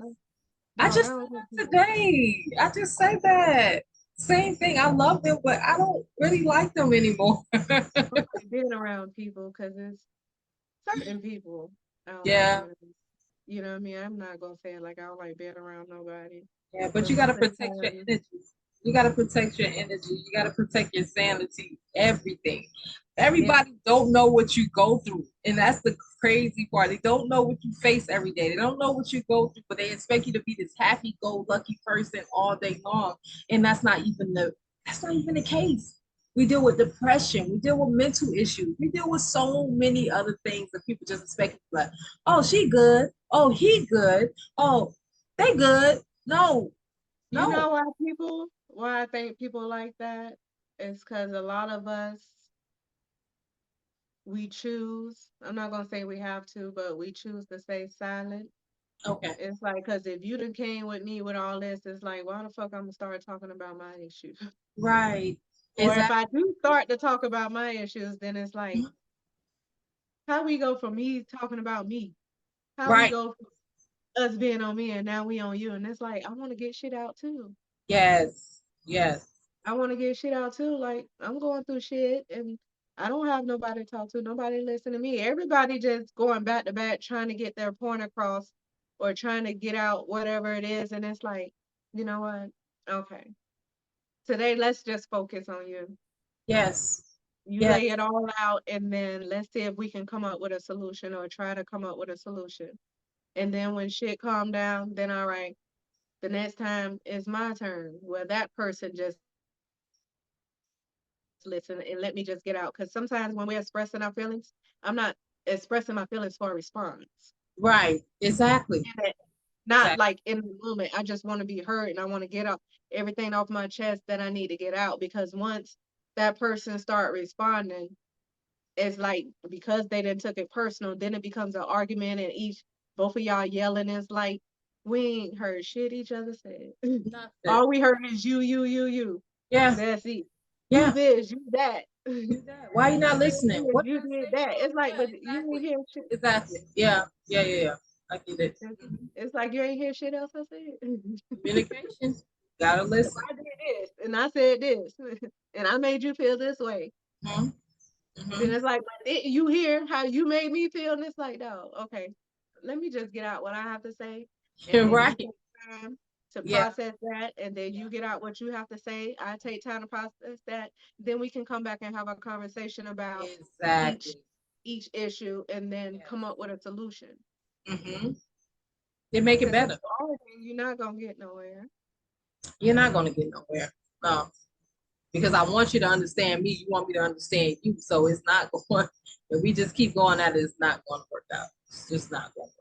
Speaker 1: I
Speaker 2: dog,
Speaker 1: just
Speaker 2: I
Speaker 1: said
Speaker 2: don't like
Speaker 1: that
Speaker 2: people.
Speaker 1: today. I just said that. Same thing. I love them, but I don't really like them anymore.
Speaker 2: I don't like being around people because it's certain people. I don't like
Speaker 1: Yeah.
Speaker 2: being around. You know what I mean? I'm not gonna say it like I don't like being around nobody.
Speaker 1: Yeah, but
Speaker 2: But
Speaker 1: you got to protect your
Speaker 2: sometimes,
Speaker 1: energy. You got to protect your energy. You got to protect your sanity, everything.
Speaker 2: yeah,
Speaker 1: Everybody don't know what you go through. And that's the crazy part. They don't know what you face every day. They don't know what you go through, but they expect you to be this happy-go-lucky person all day long. And that's not even the case. We deal with depression. We deal with mental issues. We deal with so many other things that people just expect you to like, oh, she good. Oh, he good. Oh, they good. No,
Speaker 2: you know
Speaker 1: no.
Speaker 2: why I think people like that is because a lot of us, we choose, I'm not gonna say we have to, but we choose to stay silent.
Speaker 1: Okay.
Speaker 2: It's like, because if you done came with me with all this, it's like, why the fuck I'm gonna start talking about my issues?
Speaker 1: Right.
Speaker 2: Or if I
Speaker 1: Exactly.
Speaker 2: do start to talk about my issues, then it's like, how we go from me talking about me? How we
Speaker 1: Right.
Speaker 2: go from us being on me and now we on you? And it's like, I want to get shit out too.
Speaker 1: Yes. Yes.
Speaker 2: I want to get shit out too. Like, I'm going through shit and I don't have nobody to talk to, nobody listen to me. Everybody just going back to back trying to get their point across or trying to get out whatever it is. And it's like, you know what? Okay. Today, let's just focus on you.
Speaker 1: Yes.
Speaker 2: You
Speaker 1: Yes.
Speaker 2: lay it all out, and then let's see if we can come up with a solution or try to come up with a solution. And then when shit calm down, then all right, the next time is my turn where that person just listen and let me just get out. Because sometimes when we're expressing our feelings, I'm not expressing my feelings for a response.
Speaker 1: Right. Exactly.
Speaker 2: And not
Speaker 1: Exactly.
Speaker 2: like in the moment. I just want to be heard and I want to get out everything off my chest that I need to get out. Because once that person start responding, it's like because they didn't took it personal, then it becomes an argument and each both of y'all yelling. It's like we ain't heard shit each other said.
Speaker 1: Nothing.
Speaker 2: All we heard is you.
Speaker 1: Yeah.
Speaker 2: That's it. You
Speaker 1: Yeah.
Speaker 2: this, you that.
Speaker 1: Do that. Why you not
Speaker 2: You did
Speaker 1: listening?
Speaker 2: this,
Speaker 1: What did
Speaker 2: you
Speaker 1: I say
Speaker 2: did that.
Speaker 1: wrong?
Speaker 2: It's like,
Speaker 1: Yeah.
Speaker 2: but you
Speaker 1: Exactly.
Speaker 2: ain't hear shit.
Speaker 1: Exactly. Yeah. Yeah. Yeah. Yeah. I get it.
Speaker 2: It's, it's like you ain't hear shit else I said.
Speaker 1: Communication. Gotta
Speaker 2: If
Speaker 1: listen.
Speaker 2: I did this and I said this and I made you feel this way,
Speaker 1: Hmm.
Speaker 2: then
Speaker 1: Hmm.
Speaker 2: it's like you hear how you made me feel, and it's like, no, okay, let me just get out what I have to say, and
Speaker 1: You're
Speaker 2: then you
Speaker 1: right.
Speaker 2: take time to
Speaker 1: Yeah.
Speaker 2: process that, and then
Speaker 1: Yeah.
Speaker 2: you get out what you have to say. I take time to process that. Then we can come back and have a conversation about each
Speaker 1: Exactly.
Speaker 2: each issue, and then
Speaker 1: Yes.
Speaker 2: come up with a solution.
Speaker 1: Hmm. They make it
Speaker 2: Because if
Speaker 1: better.
Speaker 2: you arguing, you're not gonna get nowhere.
Speaker 1: You're not gonna get nowhere. No. Because I want you to understand me. You want me to understand you. So it's not going. If we just keep going at it, it's not going to work out. It's just not going to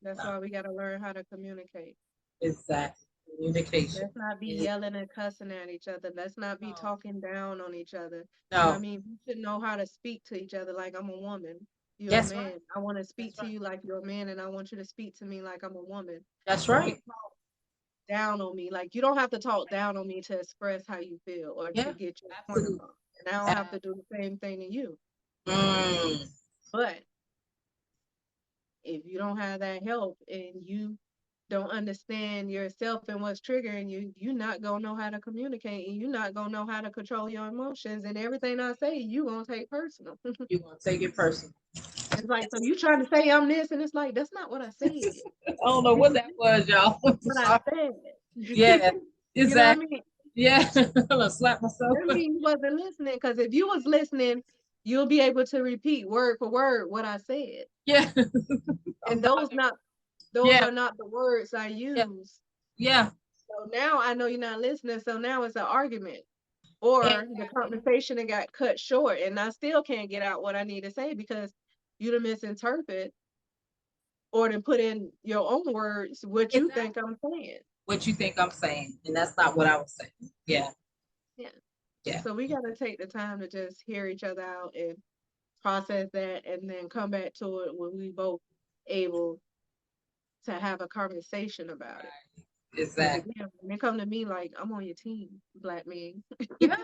Speaker 2: That's
Speaker 1: work out.
Speaker 2: why we gotta learn how to communicate.
Speaker 1: Exactly. Communication.
Speaker 2: Let's not be
Speaker 1: Is,
Speaker 2: yelling and cussing at each other. Let's not be
Speaker 1: no.
Speaker 2: talking down on each other. You know what I
Speaker 1: No.
Speaker 2: mean? We should know how to speak to each other like I'm a woman. You're a
Speaker 1: That's right.
Speaker 2: man. I want to speak
Speaker 1: That's
Speaker 2: to
Speaker 1: right.
Speaker 2: you like you're a man, and I want you to speak to me like I'm a woman.
Speaker 1: That's
Speaker 2: We can
Speaker 1: right.
Speaker 2: talk down on me. Like you don't have to talk down on me to express how you feel or to
Speaker 1: Yeah.
Speaker 2: get your point
Speaker 1: Absolutely.
Speaker 2: across. And I don't have to do the same thing to you.
Speaker 1: Mm,
Speaker 2: But if you don't have that help and you don't understand yourself and what's triggering you, you're not gonna know how to communicate and you're not gonna know how to control your emotions. And everything I say, you gonna take personal.
Speaker 1: you're gonna take it personal.
Speaker 2: It's like, so you trying to say I'm this, and it's like that's not what I said.
Speaker 1: I don't know
Speaker 2: You
Speaker 1: what that was, y'all.
Speaker 2: what I
Speaker 1: Sorry.
Speaker 2: said.
Speaker 1: Yeah.
Speaker 2: You know what I
Speaker 1: Exactly.
Speaker 2: mean?
Speaker 1: Yeah. I'm gonna slap myself.
Speaker 2: That means you wasn't listening. Because if you was listening, you'll be able to repeat word for word what I said.
Speaker 1: Yeah. I'm
Speaker 2: And
Speaker 1: not.
Speaker 2: those
Speaker 1: Yeah.
Speaker 2: are not the words I
Speaker 1: Yeah.
Speaker 2: use.
Speaker 1: Yeah.
Speaker 2: So now I know you're not listening. So now it's an argument. Or the
Speaker 1: Exactly.
Speaker 2: conversation that got cut short and I still can't get out what I need to say because you to misinterpret or to put in your own words what you think
Speaker 1: Exactly.
Speaker 2: I'm saying.
Speaker 1: What you think I'm saying, and that's not what I was saying. Yeah.
Speaker 2: Yeah.
Speaker 1: Yeah.
Speaker 2: So we gotta take the time to just hear each other out and process that and then come back to it when we both able to have a conversation about it. Because
Speaker 1: Exactly.
Speaker 2: again, when they come to me like I'm on your team, black man.
Speaker 1: Yeah.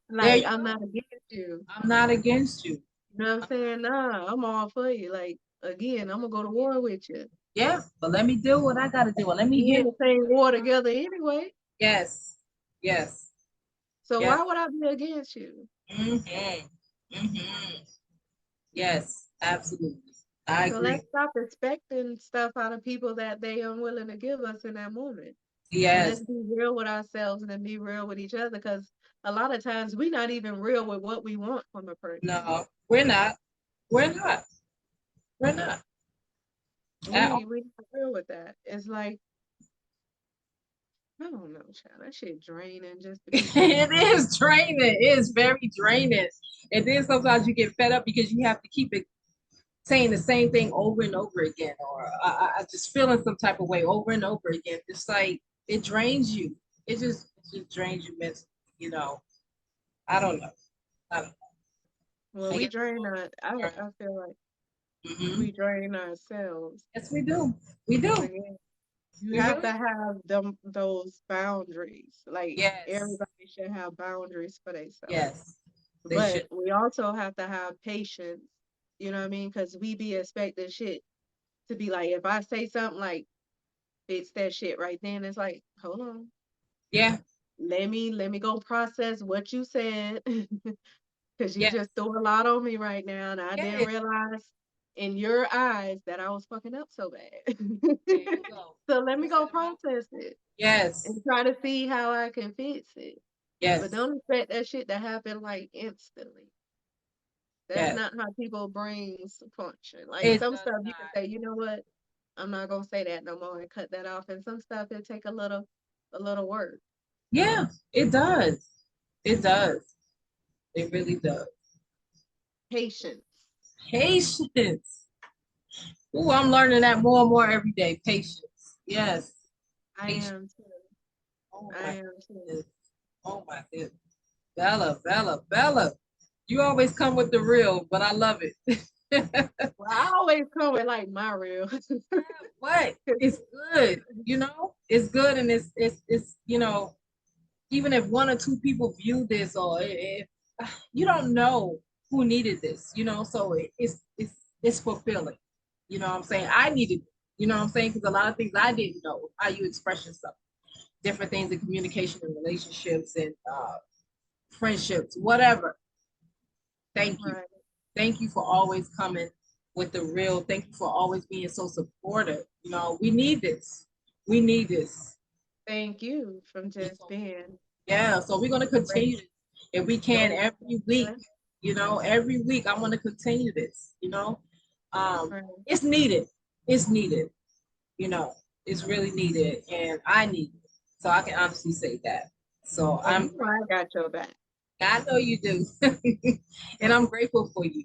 Speaker 1: There
Speaker 2: Like
Speaker 1: you
Speaker 2: I'm
Speaker 1: go.
Speaker 2: not against you.
Speaker 1: I'm not against you.
Speaker 2: You know what I'm
Speaker 1: I'm
Speaker 2: saying?
Speaker 1: not.
Speaker 2: Nah, I'm all for you. Like again, I'm gonna go to war with you.
Speaker 1: Yeah, but let me do what I gotta do. And let me
Speaker 2: We
Speaker 1: hear
Speaker 2: in the
Speaker 1: what you
Speaker 2: same
Speaker 1: say.
Speaker 2: war together anyway.
Speaker 1: Yes. Yes.
Speaker 2: So
Speaker 1: Yes.
Speaker 2: why would I be against you?
Speaker 1: Mm-hmm. Mm-hmm. Yes. Absolutely. I
Speaker 2: So
Speaker 1: agree.
Speaker 2: let's stop expecting stuff out of people that they unwilling to give us in that moment. And let's
Speaker 1: Yes.
Speaker 2: be real with ourselves and then be real with each other because a lot of times we're not even real with what we want from a person.
Speaker 1: No, we're not. We're not. We're not at all.
Speaker 2: We not real with that. It's like, I don't know, child. That shit draining just to be saying.
Speaker 1: It is draining. It is very draining. And then sometimes you get fed up because you have to keep it saying the same thing over and over again, or I just feeling some type of way over and over again. It's like it drains you. It just drains you mentally. You know. I don't know. I don't know.
Speaker 2: Well,
Speaker 1: I
Speaker 2: we
Speaker 1: guess
Speaker 2: drain I feel like
Speaker 1: hmm
Speaker 2: we drain ourselves.
Speaker 1: yes, we do. We do.
Speaker 2: Again, you
Speaker 1: We
Speaker 2: have
Speaker 1: really
Speaker 2: to have those boundaries. Like
Speaker 1: yes.
Speaker 2: everybody should have boundaries for themselves.
Speaker 1: Yes. They
Speaker 2: But
Speaker 1: should.
Speaker 2: we also have to have patience. You know what I mean? Because we be expecting shit to be like, if I say something like fix that shit right then, it's like, hold on,
Speaker 1: Yeah.
Speaker 2: let me go process what you said. Because you
Speaker 1: Yes.
Speaker 2: just threw a lot on me right now, and I didn't
Speaker 1: Yes.
Speaker 2: realize in your eyes that I was fucking up so bad.
Speaker 1: There you go.
Speaker 2: So let me
Speaker 1: You
Speaker 2: go
Speaker 1: said my
Speaker 2: process it
Speaker 1: yes.
Speaker 2: and try to see how I can fix it. But
Speaker 1: Yes.
Speaker 2: don't expect that shit to happen like instantly. That's
Speaker 1: Yes.
Speaker 2: not how people brains function. Like
Speaker 1: It
Speaker 2: some
Speaker 1: does
Speaker 2: stuff you can
Speaker 1: not.
Speaker 2: say, you know what, I'm not gonna say that no more and cut that off. And some stuff it take a little work.
Speaker 1: Yeah, it does. It does. It really does.
Speaker 2: Patience.
Speaker 1: Patience. Ooh, I'm learning that more and more every day. Patience. Yes.
Speaker 2: I
Speaker 1: Patience.
Speaker 2: am too.
Speaker 1: Oh
Speaker 2: I
Speaker 1: my
Speaker 2: am too.
Speaker 1: goodness. Oh my goodness. Bella, Bella, Bella. You always come with the real, but I love it.
Speaker 2: Well, I always come with like my real.
Speaker 1: What? It's good. You know, it's good, and it's even if one or two people view this, or if you don't know who needed this, so it's fulfilling. You know what I'm saying? I needed it. You know what I'm saying? Because a lot of things I didn't know how you express yourself, different things in communication and relationships and friendships, whatever. Thank you.
Speaker 2: Right.
Speaker 1: Thank you for always coming with the real. Thank you for always being so supportive. We need this. We need this.
Speaker 2: Thank you from just
Speaker 1: So,
Speaker 2: being
Speaker 1: yeah, so we're gonna
Speaker 2: great
Speaker 1: continue this if we can
Speaker 2: dope.
Speaker 1: every week. Every week I want to continue this.
Speaker 2: Right.
Speaker 1: It's needed. It's needed. You know, it's really needed, and I need it. So I can honestly say that. So
Speaker 2: Oh,
Speaker 1: I'm
Speaker 2: you know
Speaker 1: grateful.
Speaker 2: I got your back.
Speaker 1: I know you do, and I'm grateful for you.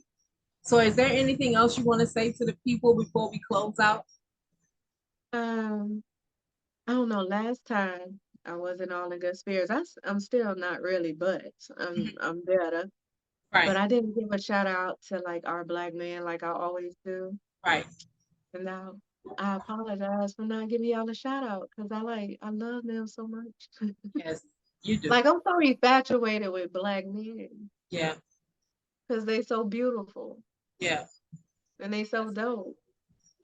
Speaker 1: So, is there anything else you want to say to the people before we close out?
Speaker 2: Um, I don't know. Last time I wasn't all in good spirits. I'm still not really, but
Speaker 1: Mhm.
Speaker 2: I'm better.
Speaker 1: Right,
Speaker 2: But I didn't give a shout out to like our black men like I always do.
Speaker 1: right.
Speaker 2: And now I apologize for not giving y'all a shout out because I love them so much.
Speaker 1: Yes, you do.
Speaker 2: Like I'm so infatuated with black men
Speaker 1: Yeah,
Speaker 2: because they so beautiful
Speaker 1: yeah.
Speaker 2: and they so
Speaker 1: That's good.
Speaker 2: dope.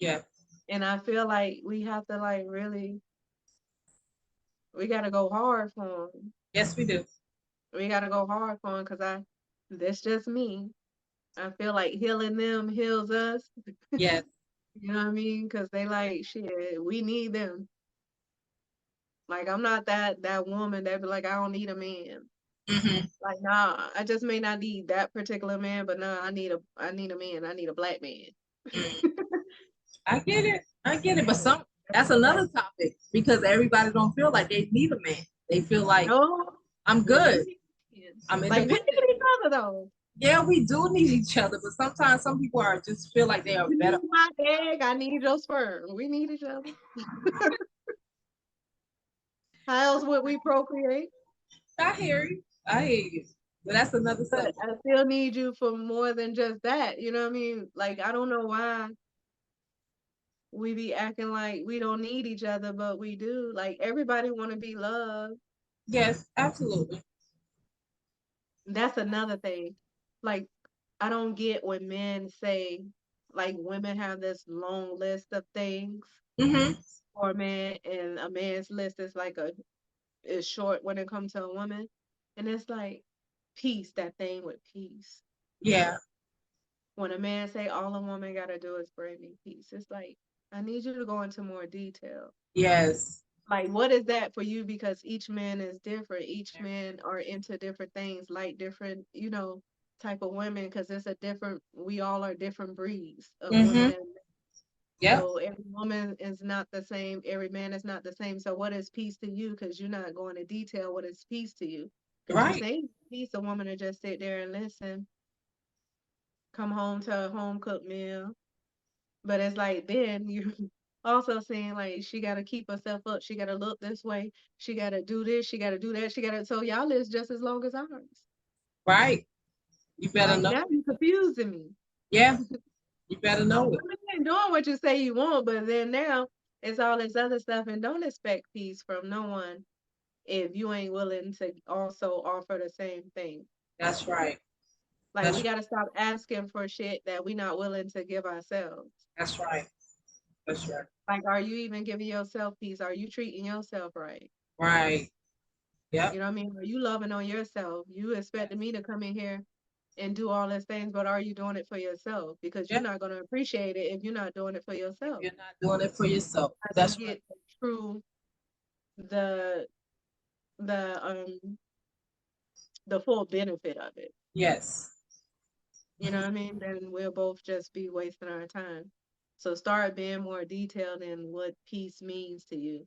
Speaker 1: Yeah.
Speaker 2: And I feel like we have to like really we gotta go hard for them.
Speaker 1: Yes, we do.
Speaker 2: We gotta go hard for them because that's just me. I feel like healing them heals us.
Speaker 1: Yes.
Speaker 2: You know what I mean? Because they like shit. We need them. Like I'm not that woman that be like I don't need a man.
Speaker 1: hmm
Speaker 2: Like nah, I just may not need that particular man, but nah, I need a man. I need a black man.
Speaker 1: I get it. I get it. But
Speaker 2: That's
Speaker 1: that's
Speaker 2: the life.
Speaker 1: another topic because everybody don't feel like they need a man. They feel like
Speaker 2: No,
Speaker 1: I'm
Speaker 2: well we
Speaker 1: good.
Speaker 2: need men.
Speaker 1: I'm
Speaker 2: Like we
Speaker 1: independent.
Speaker 2: need each other though.
Speaker 1: Yeah, we do need each other, but sometimes some people are just feel like they are
Speaker 2: You
Speaker 1: better
Speaker 2: need my
Speaker 1: off.
Speaker 2: egg, I need your sperm. We need each other. How else would we procreate?
Speaker 1: I hear you. I hear you. But that's another
Speaker 2: But
Speaker 1: subject.
Speaker 2: I still need you for more than just that. You know what I mean? Like I don't know why we be acting like we don't need each other, but we do. Like everybody want to be loved.
Speaker 1: Yes, absolutely.
Speaker 2: That's another thing. Like I don't get when men say like women have this long list of things
Speaker 1: hmm
Speaker 2: for a man, and a man's list is short when it comes to a woman, and it's like peace. That thing with peace.
Speaker 1: Yeah.
Speaker 2: when a man say all a woman gotta do is bring me peace, it's like, I need you to go into more detail.
Speaker 1: Yes.
Speaker 2: Like, what is that for you? Because each man is different. Each man are into different things, like different, type of women, because it's a different, we all are different breeds of women.
Speaker 1: Mm-hmm.
Speaker 2: And
Speaker 1: Yep.
Speaker 2: so every woman is not the same. Every man is not the same. So what is peace to you? Because you're not going to detail what is peace to you. Because you
Speaker 1: Right.
Speaker 2: say peace, a woman to just sit there and listen, come home to a home cooked meal. But it's like then you also saying like she gotta keep herself up, she gotta look this way, she gotta do this, she gotta do that, she gotta so y'all is just as long as ours.
Speaker 1: Right. You better
Speaker 2: Like
Speaker 1: know
Speaker 2: now
Speaker 1: it.
Speaker 2: you confusing me.
Speaker 1: Yeah. You better know it.
Speaker 2: Women ain't doing what you say you want, but then now it's all this other stuff and don't expect peace from no one if you ain't willing to also offer the same thing.
Speaker 1: That's right.
Speaker 2: Like we
Speaker 1: That's
Speaker 2: gotta stop asking for shit that we not willing to give ourselves.
Speaker 1: that's right. That's right.
Speaker 2: Like, are you even giving yourself peace? Are you treating yourself right?
Speaker 1: Right.
Speaker 2: You
Speaker 1: Yep.
Speaker 2: know what I mean? Are you loving on yourself? You expected me to come in here and do all these things, but are you doing it for yourself? Because you're
Speaker 1: Yep.
Speaker 2: not going to appreciate it if you're not doing it for
Speaker 1: If
Speaker 2: yourself.
Speaker 1: you're not doing it for yourself.
Speaker 2: I can
Speaker 1: That's right.
Speaker 2: get the true the the the full benefit of it.
Speaker 1: Yes.
Speaker 2: You know what I mean? Then we'll both just be wasting our time. So start being more detailed in what peace means to you.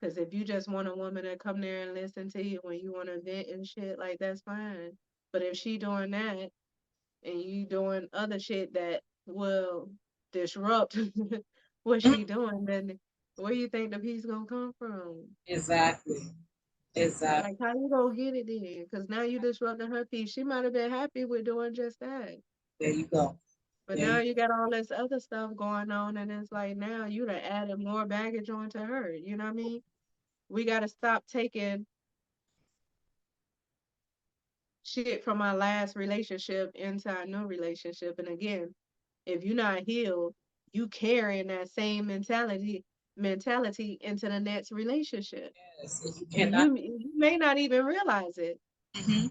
Speaker 2: Because if you just want a woman to come there and listen to you when you want to vent and shit, like that's fine. But if she doing that and you doing other shit that will disrupt what
Speaker 1: Mhm.
Speaker 2: she doing, then where you think the peace gonna come from?
Speaker 1: Exactly. Exactly.
Speaker 2: Like how you gonna get it then? Because now you disrupting her peace. She might have been happy with doing just that.
Speaker 1: There you go.
Speaker 2: But
Speaker 1: There
Speaker 2: now
Speaker 1: you
Speaker 2: you got all this other stuff going on, and it's like now you done added more baggage onto her. You know what I mean? We got to stop taking shit from our last relationship into our new relationship. And again, if you're not healed, you carrying that same mentality into the next relationship.
Speaker 1: yes. And you
Speaker 2: And
Speaker 1: cannot.
Speaker 2: you may not even realize it.
Speaker 1: Hmm.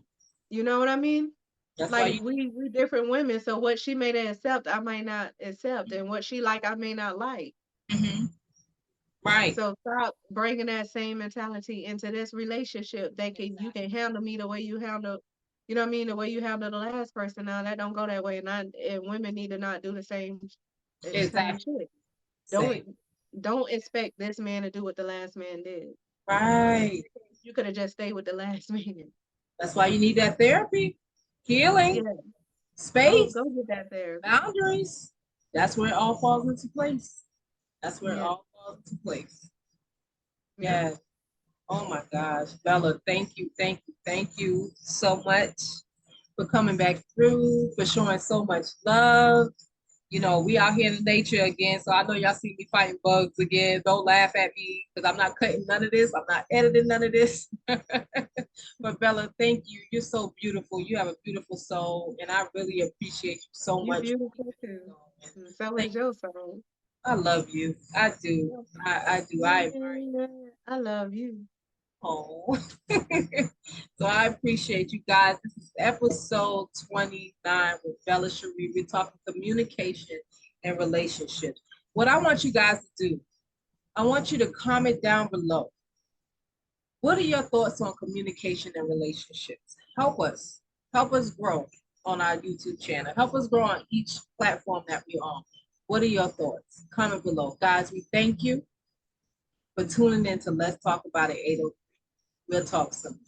Speaker 2: You know what I mean?
Speaker 1: That's why
Speaker 2: Like
Speaker 1: you.
Speaker 2: we different women, so what she may not accept, I might not accept, and what she like, I may not like.
Speaker 1: Hmm. Right.
Speaker 2: So stop bringing that same mentality into this relationship. You
Speaker 1: Exactly.
Speaker 2: can handle me the way you handle, you know what I mean, the way you handle the last person. Now that don't go that way, and women need to not do the same
Speaker 1: Exactly.
Speaker 2: shit. Don't
Speaker 1: Same.
Speaker 2: don't expect this man to do what the last man did.
Speaker 1: Right.
Speaker 2: You could have just stayed with the last man.
Speaker 1: That's why you need that therapy, healing,
Speaker 2: Yeah,
Speaker 1: space,
Speaker 2: go get that therapy.
Speaker 1: boundaries. That's where it all falls into place. That's where it
Speaker 2: Yeah,
Speaker 1: all falls into place.
Speaker 2: yeah.
Speaker 1: Yeah. Oh my gosh. Bella, thank you, thank you, thank you so much for coming back through, for showing so much love. You know, we out here in nature again, so I know y'all see me fighting bugs again. Don't laugh at me because I'm not cutting none of this. I'm not editing none of this. But Bella, thank you. You're so beautiful. You have a beautiful soul, and I really appreciate you so
Speaker 2: You
Speaker 1: much.
Speaker 2: beautiful too. And so
Speaker 1: Thank
Speaker 2: is your soul.
Speaker 1: I love you. I do. I do. I admire you.
Speaker 2: I love you.
Speaker 1: Oh. So I appreciate you guys. This is episode 29 with Bella Cherie. We're talking communication and relationships. What I want you guys to do, I want you to comment down below. What are your thoughts on communication and relationships? Help us. Help us grow on our YouTube channel. Help us grow on each platform that we're on. What are your thoughts? Comment below. Guys, we thank you for tuning in to Let's Talk About It 803. We'll talk soon.